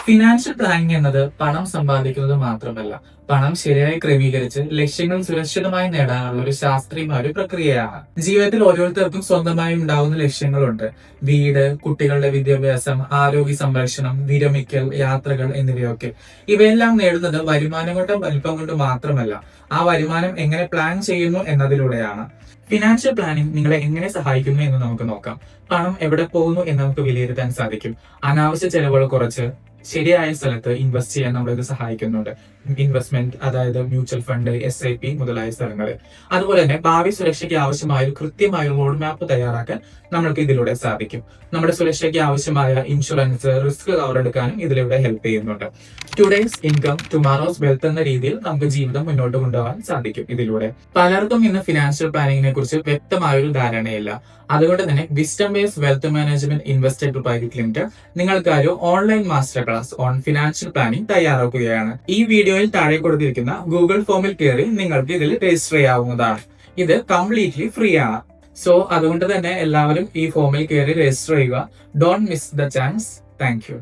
Financial planning എന്നത് പണം സമ്പാദിക്കുന്നത് മാത്രമല്ല, പണം ശരിയായി ക്രമീകരിച്ച് ലക്ഷ്യങ്ങൾ സുരക്ഷിതമായി നേടാനുള്ള ഒരു ശാസ്ത്രീയമായ ഒരു പ്രക്രിയയാണ്. ജീവിതത്തിൽ ഓരോരുത്തർക്കും സ്വന്തമായി ഉണ്ടാവുന്ന ലക്ഷ്യങ്ങളുണ്ട്. വീട്, കുട്ടികളുടെ വിദ്യാഭ്യാസം, ആരോഗ്യ സംരക്ഷണം, വിരമിക്കൽ, യാത്രകൾ എന്നിവയൊക്കെ. ഇവയെല്ലാം നേടുന്നത് വരുമാനം കൊണ്ടും വലിപ്പം കൊണ്ടും മാത്രമല്ല, ആ വരുമാനം എങ്ങനെ പ്ലാൻ ചെയ്യുന്നു എന്നതിലൂടെയാണ്. ഫിനാൻഷ്യൽ പ്ലാനിംഗ് നിങ്ങളെ എങ്ങനെ സഹായിക്കുന്നു എന്ന് നമുക്ക് നോക്കാം. പണം എവിടെ പോകുന്നു എന്ന് നമുക്ക് വിലയിരുത്താൻ സാധിക്കും. അനാവശ്യ ചെലവുകൾ കുറച്ച് ശരിയായ സ്ഥലത്ത് ഇൻവെസ്റ്റ് ചെയ്യാൻ നമ്മളെ ഇത് സഹായിക്കുന്നുണ്ട്. ഇൻവെസ്റ്റ്മെന്റ്, അതായത് മ്യൂച്വൽ ഫണ്ട്, SIP മുതലായ സ്ഥലങ്ങൾ. അതുപോലെ തന്നെ ഭാവി സുരക്ഷയ്ക്ക് ആവശ്യമായ ഒരു കൃത്യമായ റോഡ് മാപ്പ് തയ്യാറാക്കാൻ നമ്മൾക്ക് ഇതിലൂടെ സാധിക്കും. നമ്മുടെ സുരക്ഷയ്ക്ക് ആവശ്യമായ ഇൻഷുറൻസ്, റിസ്ക് കവർ എടുക്കാനും ഇതിലൂടെ ഹെൽപ്പ് ചെയ്യുന്നുണ്ട്. ടുഡേസ് ഇൻകം ടുമാറോസ് വെൽത്ത് എന്ന രീതിയിൽ നമുക്ക് ജീവിതം മുന്നോട്ട് കൊണ്ടുപോകാൻ സാധിക്കും ഇതിലൂടെ. പലർക്കും ഇന്ന് ഫിനാൻഷ്യൽ പ്ലാനിങ്ങിനെ കുറിച്ച് വ്യക്തമായ ഒരു ധാരണയില്ല. അതുകൊണ്ട് തന്നെ wisdom base wealth management invested private limited നിങ്ങൾക്കൊരു online master class on financial planning തയ്യാറാക്കുകയാണ്. ഈ വീഡിയോയിൽ താഴെ കൊടുത്തിരിക്കുന്ന ഗൂഗിൾ ഫോമിൽ കയറി നിങ്ങൾക്ക് ഇതിൽ രജിസ്റ്റർ ചെയ്യാവുന്നതാണ്. ഇത് കംപ്ലീറ്റ്ലി ഫ്രീ ആണ്. സോ അതുകൊണ്ട് തന്നെ എല്ലാവരും ഈ ഫോമിൽ കയറി രജിസ്റ്റർ ചെയ്യുക. Don't miss the chance. Thank you.